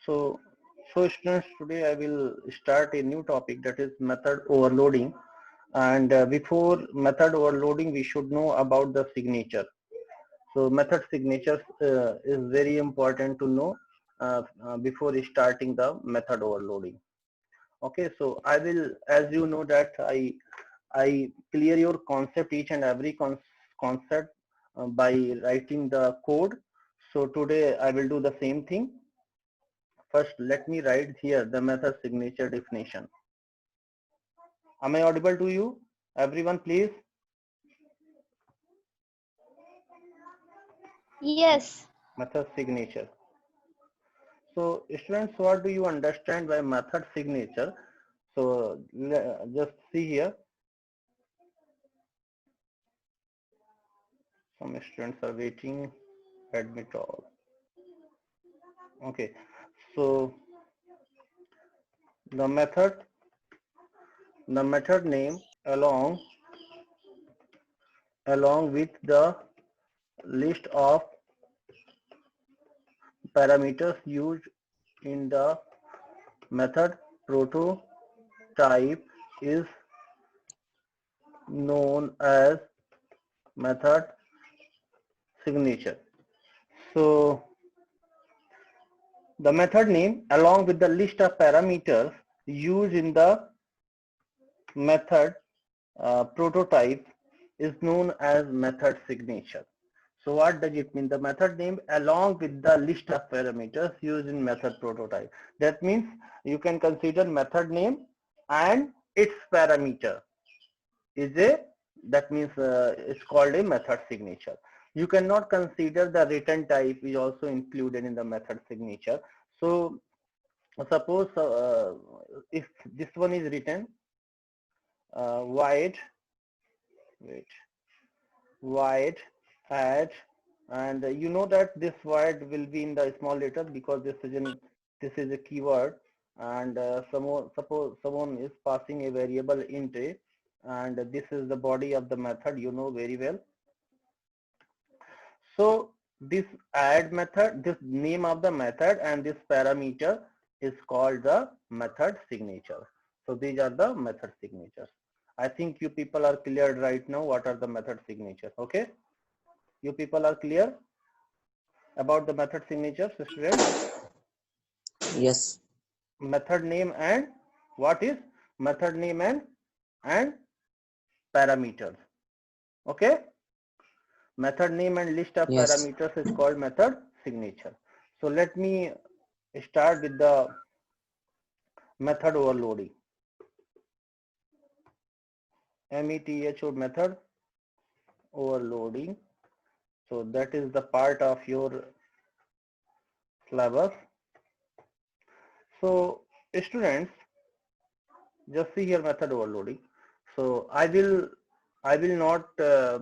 So, so students, today I will start a new topic, that is method overloading. And before method overloading, we should know about the signature. So method signatures is very important to know before starting the method overloading. Okay, so I will, as you know that I clear your concept, each and every concept by writing the code. So today I will do the same thing. First, let me write here the method signature definition. Am I audible to you? Everyone, please. Yes. Method signature. So students, what do you understand by method signature? So just see here. Some students are waiting. Admit all. Okay. So the method name along with the list of parameters used in the method prototype is known as method signature. So the method name along with the list of parameters used in the method prototype is known as method signature. So what does it mean? The method name along with the list of parameters used in method prototype. That means you can consider method name and its parameter is a, that means it's called a method signature. You cannot consider the return type is also included in the method signature. So suppose if this one is written void void add, and you know that this void will be in the small letter because this is a keyword, and suppose someone is passing a variable int a, and this is the body of the method, you know very well. So this add method, this name of the method and this parameter is called the method signature. So these are the method signatures. I think you people are clear right now what are the method signatures. Okay, you people are clear about the method signatures, students? Yes. Method name and what is method name and parameters. Okay, method name and list of Yes. parameters is called method signature. So let me start with the method overloading. METHO, method overloading. So that is the part of your syllabus. So students, just see here method overloading. So I will not uh,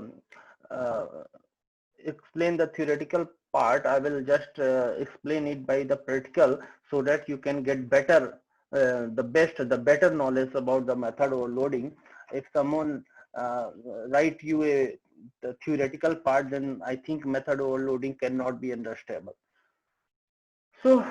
explain the theoretical part. I will just explain it by the practical so that you can get better the better knowledge about the method overloading. If someone write you the theoretical part, then I think method overloading cannot be understandable. So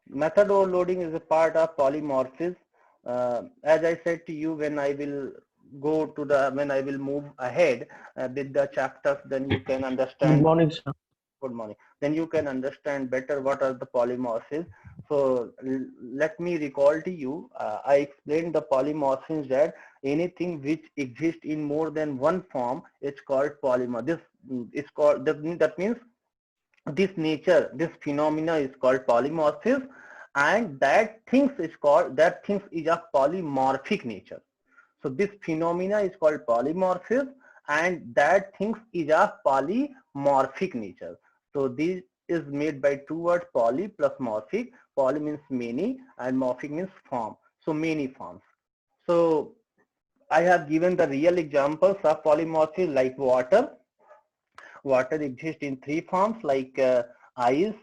method overloading is a part of polymorphism. As I said to you, when I will when I will move ahead with the chapters, then you can Good understand. morning, sir. Good morning. Then you can understand better what are the polymorphisms. So let me recall to you, I explained the polymorphisms that anything which exists in more than one form is called polymorph. This is called, that means this nature, this phenomena is called polymorphism, and that things is of polymorphic nature. So this phenomena is called polymorphism, and that things is of polymorphic nature. So this is made by two words, poly plus morphic. Poly means many and morphic means form. So many forms. So I have given the real examples of polymorphism like water. Water exists in three forms like ice,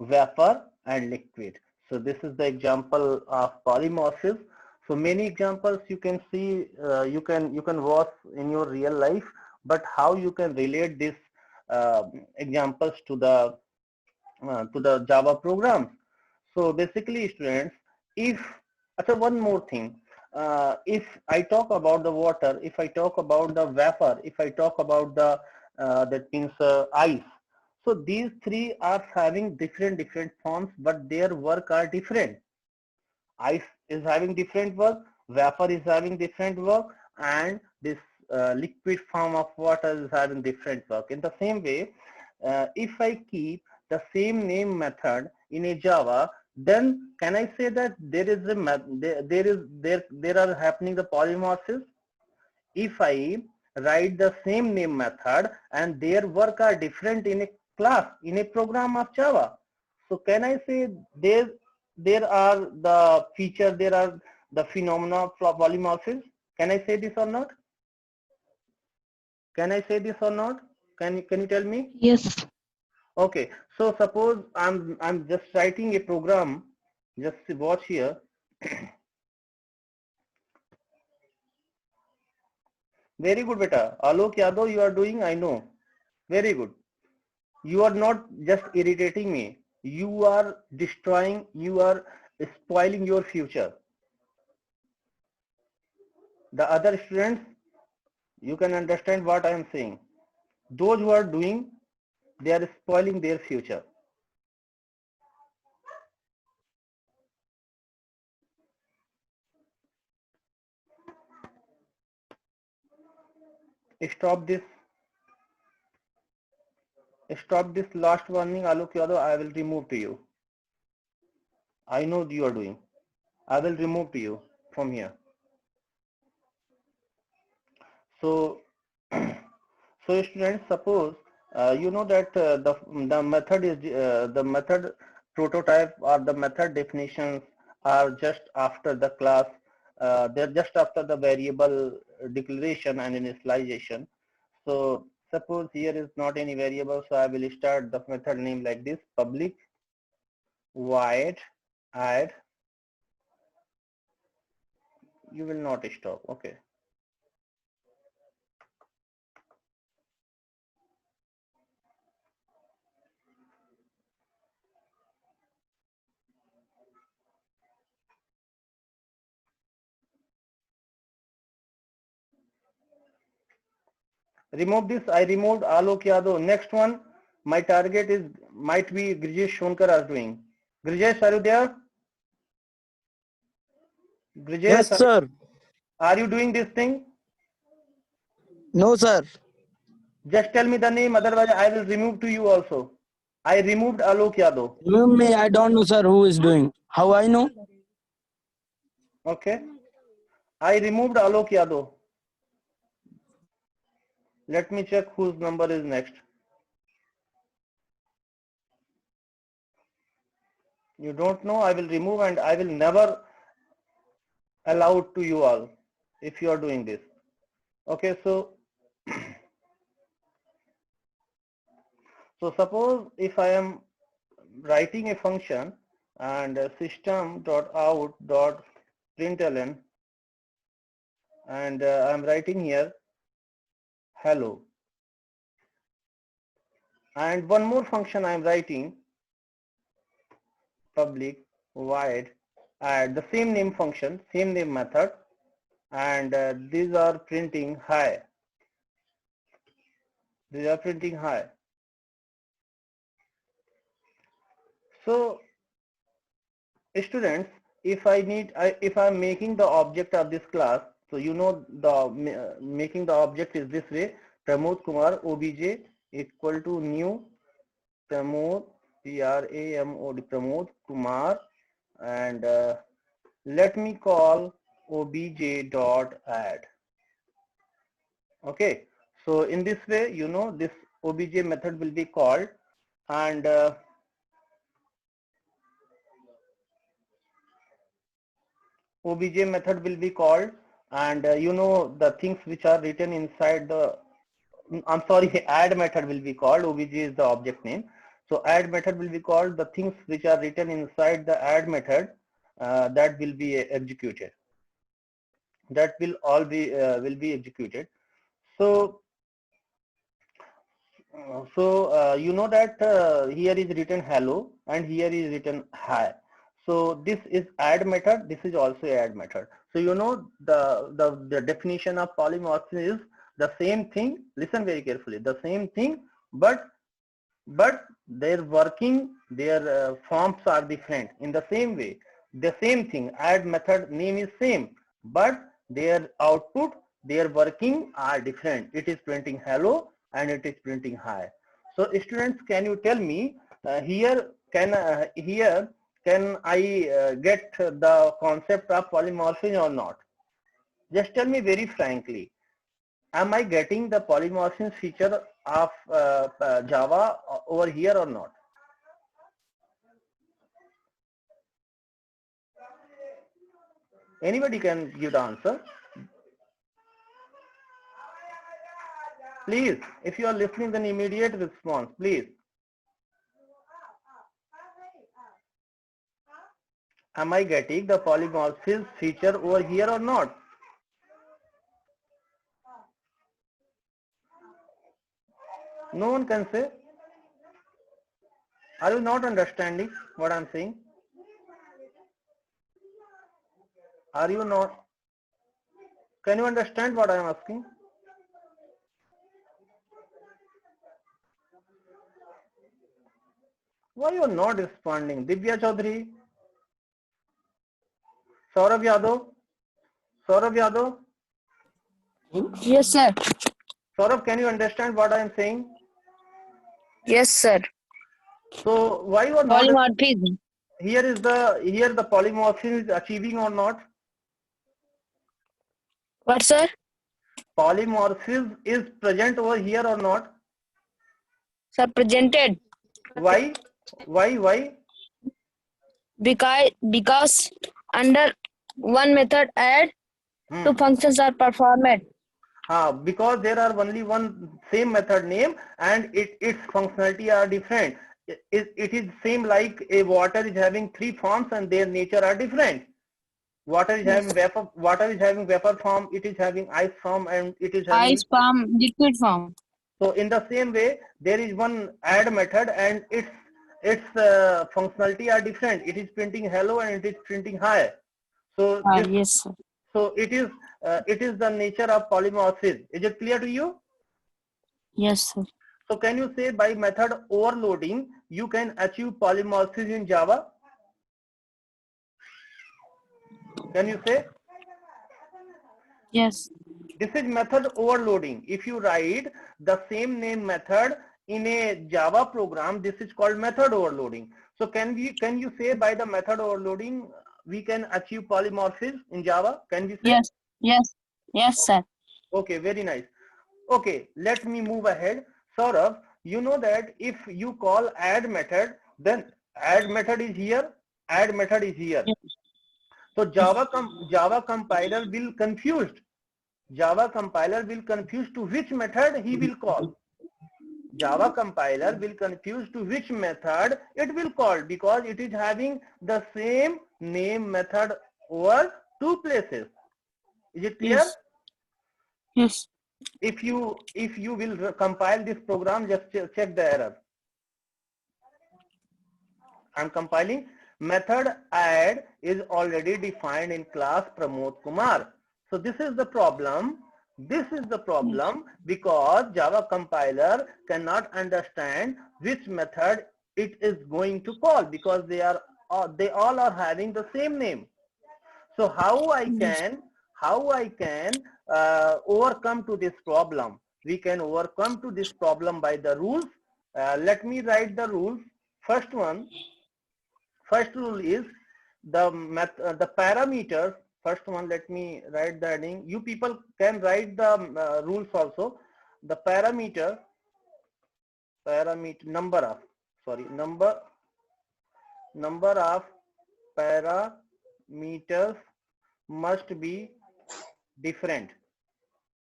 vapor and liquid. So this is the example of polymorphism. So many examples you can see, you can watch in your real life, but how you can relate these examples to the Java programs? So basically students, if one more thing, if I talk about the water, if I talk about the vapor, if I talk about the that means ice, so these three are having different forms, but their work are different. Ice is having different work, vapor is having different work, and this liquid form of water is having different work. In the same way, if I keep the same name method in a Java, then can I say that there is a there are happening the polymorphism? If I write the same name method and their work are different in a class, in a program of Java, so can I say there are the feature, there are the phenomena of polymorphism? Can I say this or not? Can I say this or not? Can you tell me? Yes. Okay, so suppose I'm just writing a program. Just watch here. Very good, beta. Alok Yadav, you are doing, I know. Very good. You are not just irritating me. You are destroying, you are spoiling your future. The other students, you can understand what I am saying. Those who are doing, they are spoiling their future. Stop this. Stop this last warning, Alok Yadav. I will remove to you. I know you are doing. I will remove to you from here. So, so students, suppose you know that the method is the method prototype or the method definitions are just after the class. They're just after the variable declaration and initialization. So suppose here is not any variable, so I will start the method name like this: public void add. You will not stop. Okay. Remove this. I removed Alok Yadav. Next one, my target is might be Grijesh Shonkar are doing. Grijesh, are you there? Yes, Grijesh, sir. are you doing this thing? No, sir. Just tell me the name, otherwise I will remove to you also. I removed Alok Yadav. Remember me, I don't know, sir, who is doing. How I know? Okay. I removed Alok Yadav. Let me check whose number is next. You don't know, I will remove and I will never allow it to you all if you are doing this. Okay, so so suppose if I am writing a function and system.out.println and I'm writing here hello, and one more function I'm writing public void add the same name function, same name method, and these are printing hi. These are printing hi. So students, if if I'm making the object of this class, so you know the making the object is this way: Pramod Kumar obj equal to new Pramod Pramod Kumar, and let me call obj dot add. Okay, so in this way, you know, this obj method will be called, and obj method will be called, and you know the things which are written inside the, I'm sorry, add method will be called. Obj is the object name, so add method will be called. The things which are written inside the add method that will be executed. That will be executed. So you know that here is written hello and here is written hi. So this is add method. This is also add method. So you know the definition of polymorphism is the same thing. Listen very carefully. The same thing, but their working, their forms are different. In the same way, the same thing, add method name is same, but their output, their working are different. It is printing hello and it is printing hi. So students, can you tell me here can I get the concept of polymorphism or not? Just tell me very frankly. Am I getting the polymorphism feature of Java over here or not? Anybody can give the answer. Please, if you are listening, then immediate response, please. Am I getting the polymorphism feature over here or not? No one can say. Are you not understanding what I'm saying? Are you not? Can you understand what I'm asking? Why you are not responding? Divya Chaudhary? Saurabh Yadav? Saurabh Yadav? Yes, sir. Saurabh, can you understand what I am saying? Yes, sir. So why you are not? Polymorphism. Here the polymorphism is achieving or not? What, sir? Polymorphism is present over here or not? Sir, presented. Why? Why? Because under one method add, two functions are performed. Because there are only one same method name and its functionality are different. It is same like a water is having three forms and their nature are different. Water is having vapor form, it is having ice form, and it is having Ice form, liquid form. So in the same way, there is one add method and its functionality are different. It is printing hello and it is printing hi. So Yes, sir. so it is the nature of polymorphism. Is it clear to you? Yes, sir. So can you say by method overloading you can achieve polymorphism in Java? Can you say? Yes. This is method overloading. If you write the same name method in a Java program, this is called method overloading. So can you say by the method overloading we can achieve polymorphism in Java? Can we say? Yes, sir. Okay, very nice. Okay, let me move ahead. Saurabh, you know that if you call add method, then add method is here, add method is here. So Java compiler will confused. Java compiler will confuse to which method he will call. Java compiler will confuse to which method it will call because it is having the same name method over two places. Is it clear? Yes. If you will compile this program, just check the error. I'm compiling. Method add is already defined in class Pramod Kumar. So this is the problem. This is the problem because Java compiler cannot understand which method it is going to call because they all are having the same name. So how I can overcome to this problem? We can overcome to this problem by the rules. Let me write the rules. First rule is the parameters. First one, let me write the heading. You people can write the rules also. The number of parameters must be different.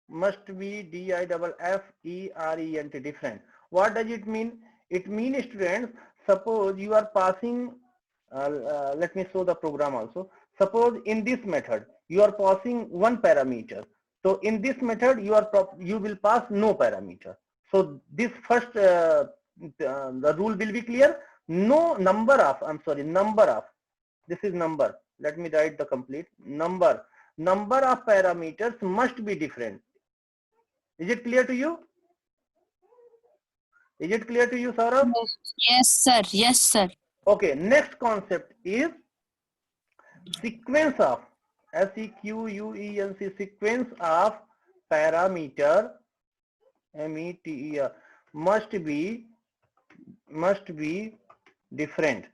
Must be different, different. What does it mean? It means, students, suppose you are passing, let me show the program also. Suppose in this method, you are passing one parameter. So in this method, you will pass no parameter. So this first, the rule will be clear. No number of, This is number. Let me write the complete number. Number of parameters must be different. Is it clear to you? Is it clear to you, Saurabh? Yes, sir. Yes, sir. Okay, next concept is sequence of sequence, sequence of parameter meter must be different.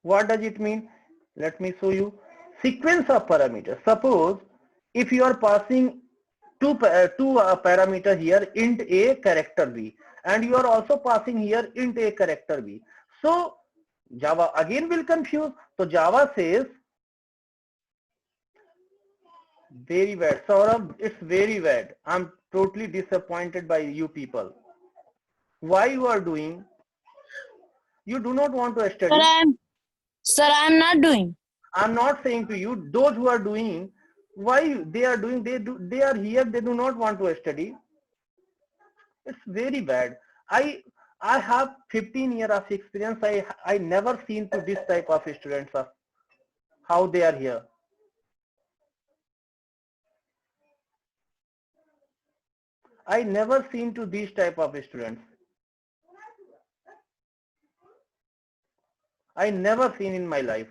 What does it mean? Let me show you. Sequence of parameters. Suppose if you are passing two parameter here, int a, character b, and you are also passing here int a, character b. So Java again will confuse. So Java says, very bad. Saurabh, it's very bad. I'm totally disappointed by you people. Why you are doing? You do not want to study. I'm not doing. I'm not saying to you, those who are doing, why they are doing, they are here, they do not want to study. It's very bad. I have 15 years of experience. I never seen to this type of students of how they are here. I never seen to these type of students. I never seen in my life.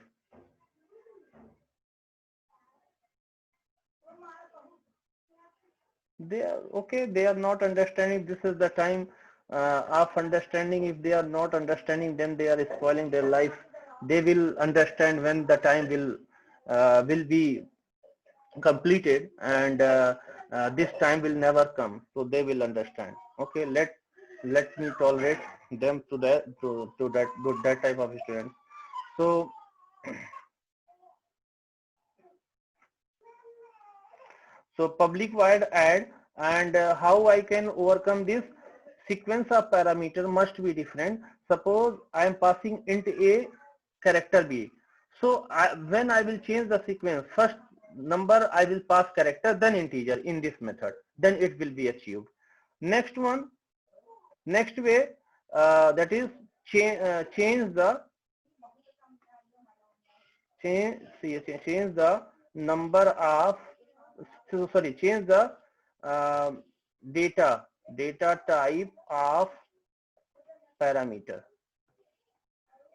They are okay. They are not understanding. This is the time of understanding. If they are not understanding, then they are spoiling their life. They will understand when the time will be completed, and this time will never come. So they will understand. Okay, let me tolerate them to that type of students. So public void add, and how I can overcome this. Sequence of parameter must be different. Suppose I am passing int a, character b. So when I will change the sequence, first number I will pass character, then integer in this method. Then it will be achieved. Next one, next way, that is change the number of, sorry, change the data type of parameter.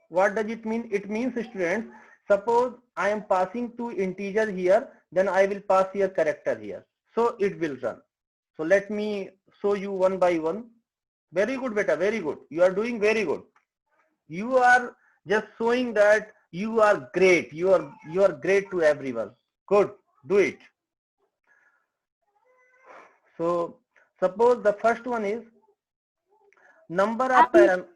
What does it mean? It means, students, suppose I am passing two integer here, then I will pass here character here. So it will run. So let me show you one by one. Very good, beta, very good. You are doing very good. You are just showing that you are great. You are great to everyone. Good, do it. So suppose the first one is number of parameters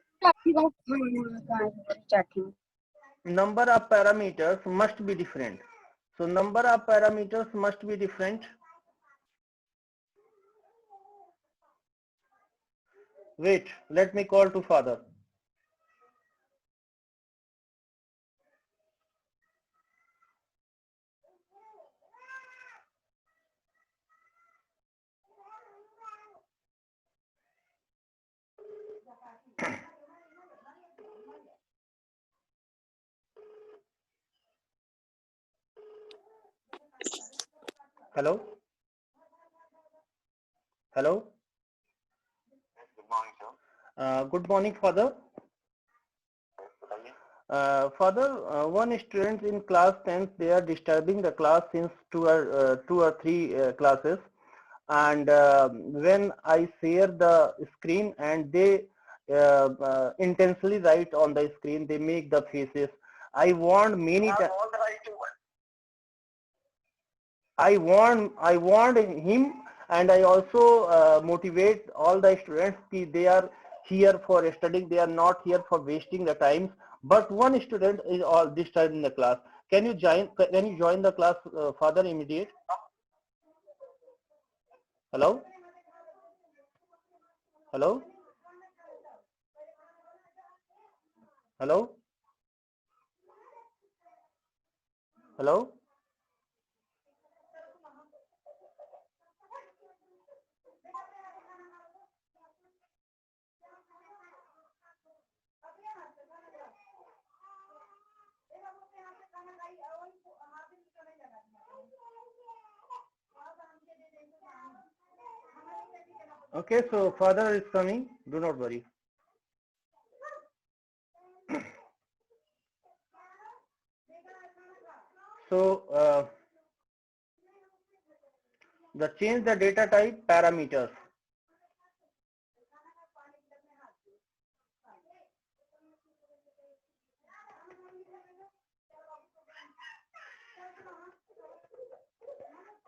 must be different. So number of parameters must be different. Wait, let me call to father. Hello? Hello? Good morning, sir. Good morning, father. Father, one student in class 10th, they are disturbing the class since two or three classes. And when I share the screen and they intensely write on the screen, they make the faces. I warned many times. I warned him, and I also motivate all the students that they are here for studying. They are not here for wasting the time. But one student is all this time in the class. Can you join? Can you join the class, father, immediate? Hello? Hello? Hello? Hello? Okay, so father is coming. Do not worry. So the change the data type parameters.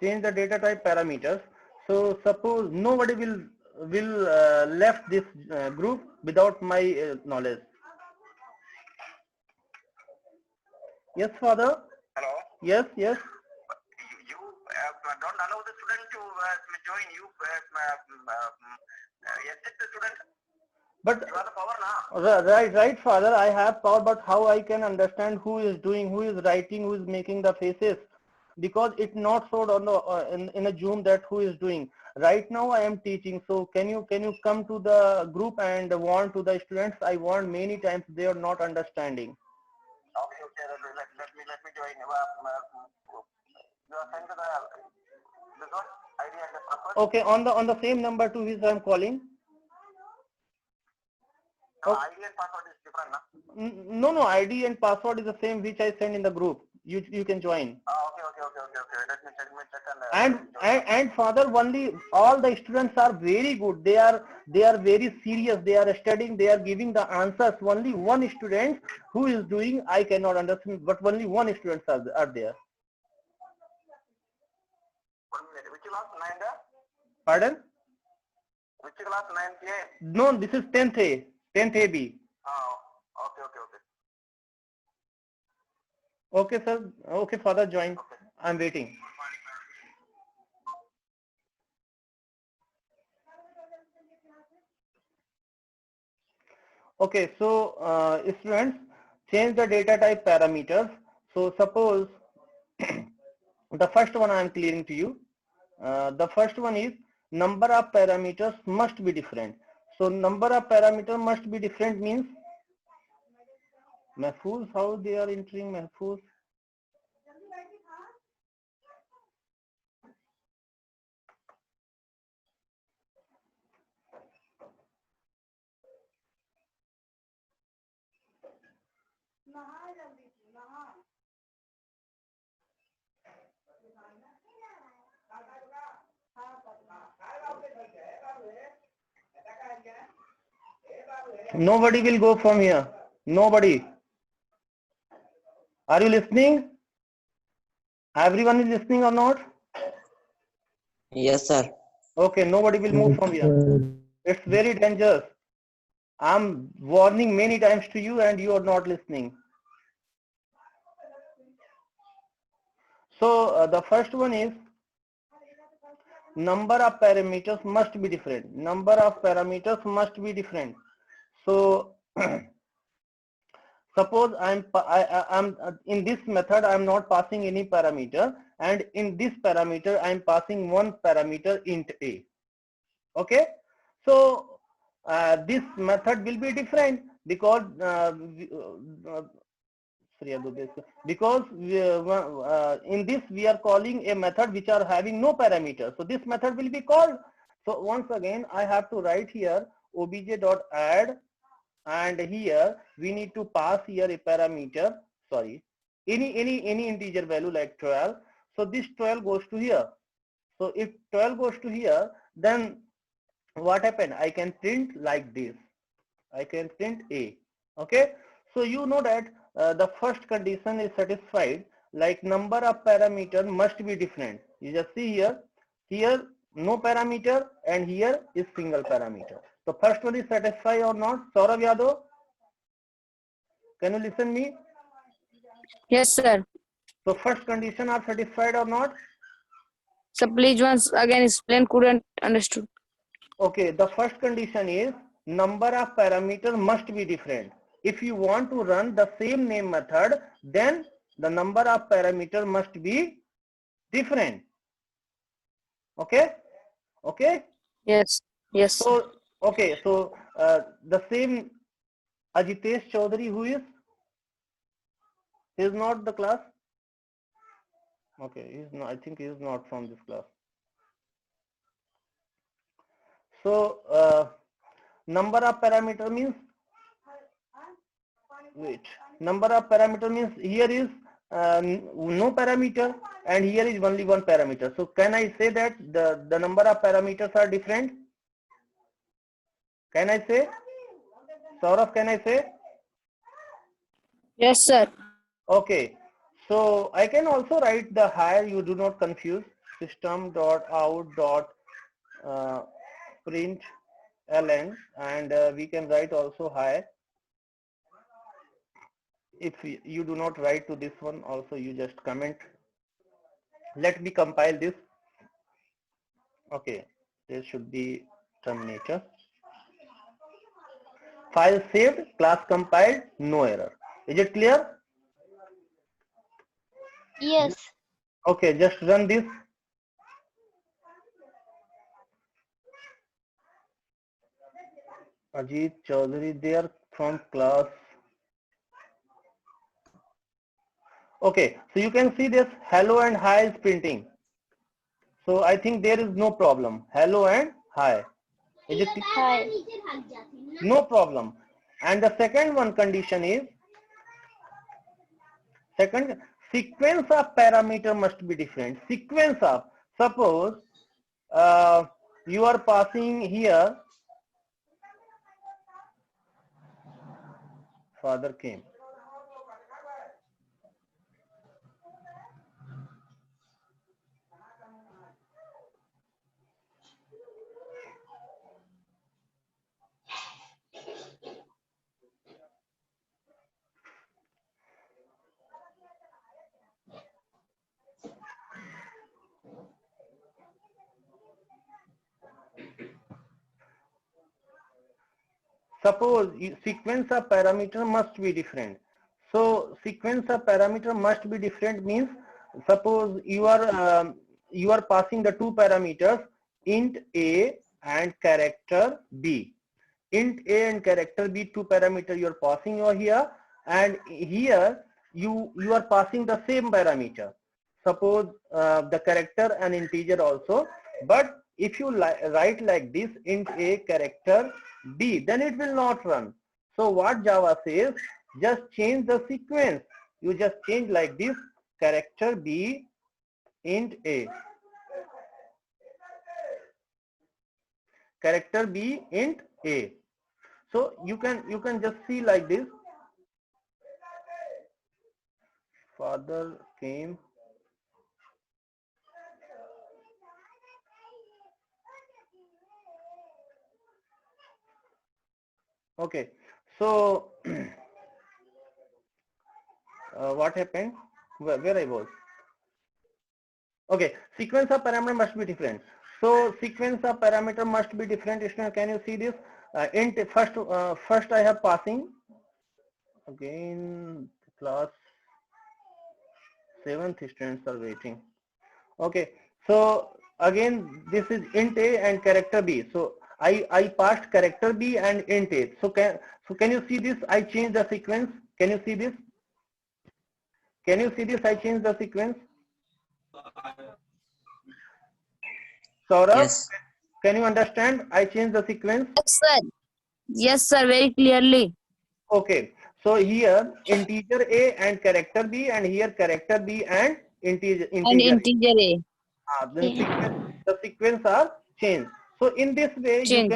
Change the data type parameters. So suppose nobody will left this group without my knowledge. Yes, father. Hello. Yes, yes. You don't allow the student to join. You exit the student. But You have the power now. right, father. I have power, but how I can understand who is doing, who is writing, who is making the faces? Because it's not showed on the in a Zoom that who is doing. Right now I am teaching. So can you come to the group and warn to the students? I warned many times. They are not understanding. Okay, okay. Let me join. You are sent to this one ID and the password. Okay, on the same number to which I am calling. No, Okay. ID and password is different, na? No, ID and password is the same which I send in the group. You can join. Okay. Let me check And father, only all the students are very good. They are very serious. They are studying. They are giving the answers. Only one student who is doing, I cannot understand. But only one student are there. 1 minute. Which class? 9th? Pardon? Which class? 9th A? No, this is 10th A, 10th AB. Okay. Okay, sir. Okay, father, join. I'm waiting. Okay, so students, change the data type parameters. So suppose the first one I am clearing to you. The first one is number of parameters must be different. So number of parameters must be different means Mahfuz, how they are entering Mahfuz? Nobody will go from here. Nobody. Are you listening? Everyone is listening or not? Yes, sir. Okay, nobody will move from here. It's very dangerous. I'm warning many times to you and you are not listening. So the first one is number of parameters must be different. Number of parameters must be different. So suppose I'm in this method I'm not passing any parameter, and in this parameter I'm passing one parameter int a. Okay, so this method will be different because because in this we are calling a method which are having no parameter. So this method will be called. So once again I have to write here obj.add, and here we need to pass here a parameter, sorry, any integer value like 12. So this 12 goes to here. So if 12 goes to here, then what happened? I can print like this. I can print a. Okay, so you know that the first condition is satisfied, like number of parameter must be different. You just see here no parameter and here is single parameter. So first one is satisfied or not? Saurabh Yadav, can you listen me? Yes, sir. So first condition are satisfied or not? So please once again explain. Couldn't understood. Okay, the first condition is number of parameters must be different. If you want to run the same name method, then the number of parameters must be different. Okay, okay. Yes. Yes. So okay, so the same Ajitesh Chaudhary, who is not the class. Okay, he's not. I think he is not from this class. So number of parameter means, wait, number of parameter means here is no parameter and here is only one parameter. So can I say that the number of parameters are different? Can I say? Saurabh, can I say? Yes, sir. Okay. So I can also write the higher, you do not confuse, system dot out dot print ln, and we can write also high. If you do not write to this one also, you just comment. Let me compile this. Okay, there should be terminator. File saved, class compiled, no error. Is it clear? Yes. Okay, just run this. Ajit Chaudhary there from class. Okay, so you can see this hello and hi is printing. So I think there is no problem. Hello and hi. Is it? Hi. No problem. And the second one condition is, second, sequence of parameter must be different. Sequence of, suppose you are passing here, father came. Suppose sequence of parameter must be different. So sequence of parameter must be different means, suppose you are passing the two parameters int a and character b. Int a and character b, two parameter you are passing over here, and here you are passing the same parameter. Suppose the character and integer also, but if you write like this, int a character b, then it will not run. So what Java says, just change the sequence. You just change like this, character b, int a, character b, int a. So you can just see like this. Father came. Okay, so what happened? Where I was? Okay, sequence of parameter must be different. So sequence of parameter must be different. Can you see this? Int first I have passing. Again, class 7th students are waiting. Okay, so again this is int a and character b. So I passed character b and int a. So can you see this? I changed the sequence. Can you see this? Can you see this? I changed the sequence. Saurabh, Yes. can you understand? I changed the sequence. Yes, sir. Yes, sir. Very clearly. Okay, so here integer a and character b, and here character b and integer And a. integer A. Then the sequence are changed. So in this way Change.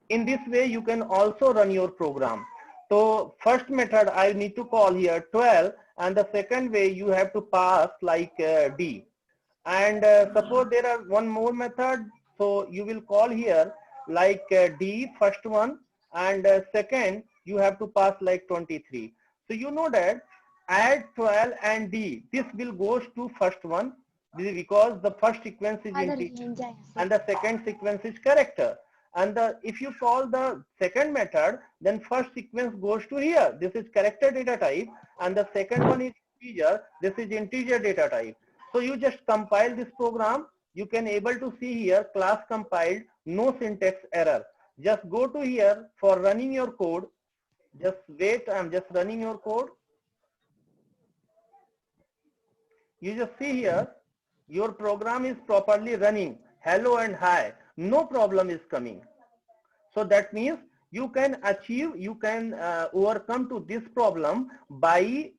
you can also run your program. So first method I need to call here 12, and the second way you have to pass like d. And suppose there are one more method, so you will call here like d first one, and second you have to pass like 23. So you know that add 12 and d, this will goes to first one. This is because the first sequence is integer and the second sequence is character. And if you call the second method, then first sequence goes to here. This is character data type, and the second one is integer. This is integer data type. So you just compile this program. You can able to see here class compiled, no syntax error. Just go to here for running your code. Just wait, I'm just running your code. You just see here, your program is properly running. Hello and hi, no problem is coming. So that means you can achieve, you can overcome to this problem by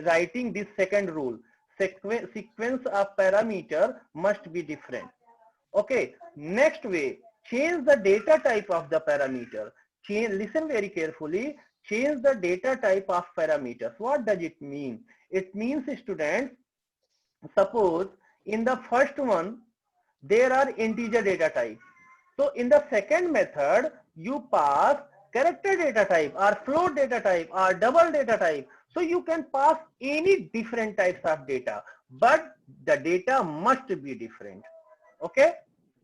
writing this second rule. Sequence of parameter must be different. Okay, next way, change the data type of the parameter. Listen very carefully, change the data type of parameters. What does it mean? It means, students, suppose in the first one, there are integer data type. So in the second method, you pass character data type or float data type or double data type. So you can pass any different types of data, but the data must be different. Okay,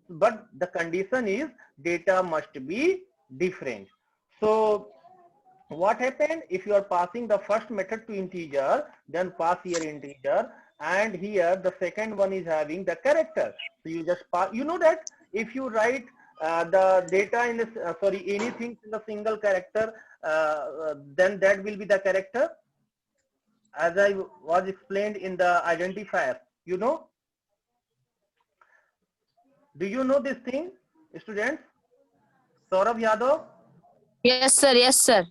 but the condition is data must be different. So what happened if you are passing the first method to integer, then pass here integer, and here the second one is having the character. So you just pass, you know that if you write the data in this anything in the single character, then that will be the character, as I was explained in the identifier. You know, do you know this thing, students? Saurabh Yadav? Yes, sir. Yes, sir.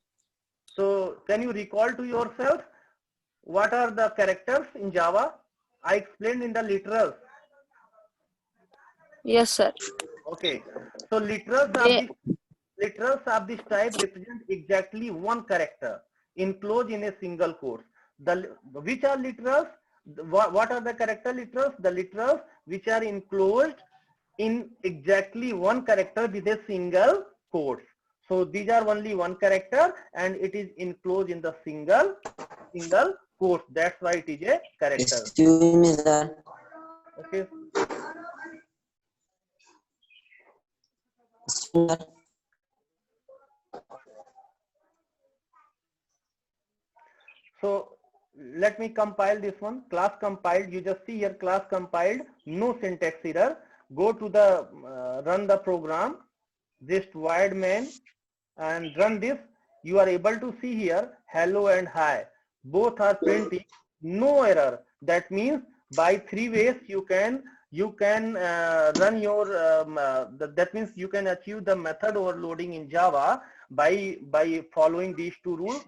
So can you recall to yourself what are the characters in Java? I explained in the literals. Yes, sir. Okay. So literals of this type represent exactly one character enclosed in a single quote. Which are literals? What are the character literals? The literals which are enclosed in exactly one character with a single quote. So these are only one character and it is enclosed in the single quote. That's why it is a character. Excuse me, sir. Okay. So let me compile this one. Class compiled. You just see here class compiled. No syntax error. Go to the run the program. Just wired main and run this. You are able to see here hello and hi. Both are printing. No error. That means by three ways you can run your that means you can achieve the method overloading in Java by following these three rules.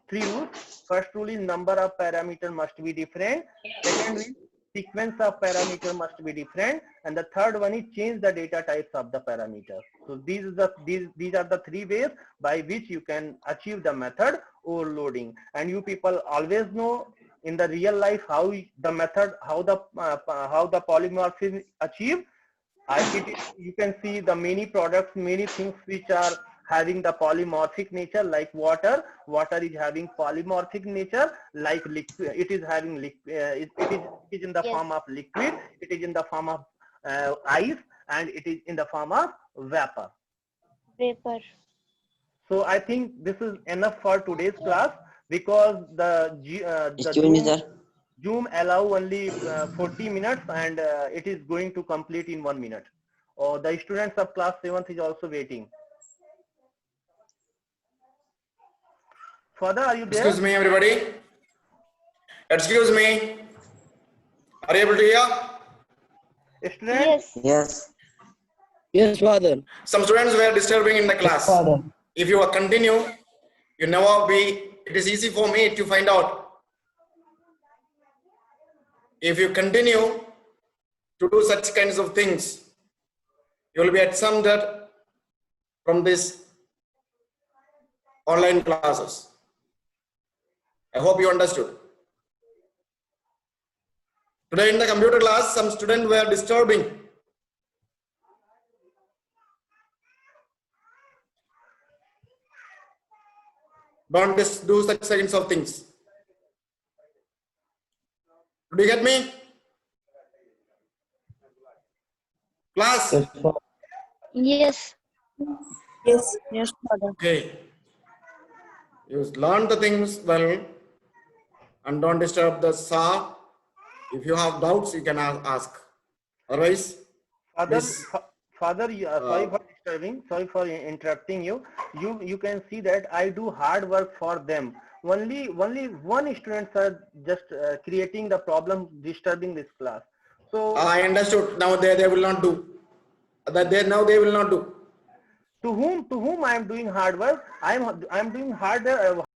First rule is number of parameter must be different. Second is sequence of parameter must be different, and the third one is change the data types of the parameters. So these are the three ways by which you can achieve the method overloading. And you people always know in the real life how the method, how the polymorphism achieved. You can see the many products, many things which are having the polymorphic nature, like water. Water is having polymorphic nature, like liquid. It is having it is in the form of liquid. It is in the form of ice, and it is in the form of vapor. So I think this is enough for today's class, because the Zoom allow only 40 minutes and it is going to complete in 1 minute. The students of class 7th is also waiting. Father, are you there? Excuse me, everybody. Excuse me. Are you able to hear? Students? Yes. Yes, Father. Some students were disturbing in the class. Father. If you continue, you never be. It is easy for me to find out. If you continue to do such kinds of things, you will be exempted from this online classes. I hope you understood. Today in the computer class, some students were disturbing. Don't do such kinds of things. Do you get me? Class? Yes. Yes. Yes, Father. Okay. You learn the things well and don't disturb the SA. If you have doubts, you can ask. Otherwise, Father, please. Father, sorry for disturbing, sorry for interrupting you. You can see that I do hard work for them. Only one students are just creating the problem, disturbing this class. So I understood. Now they will not do. Now they will not do. To whom I am doing hard work? I am doing hard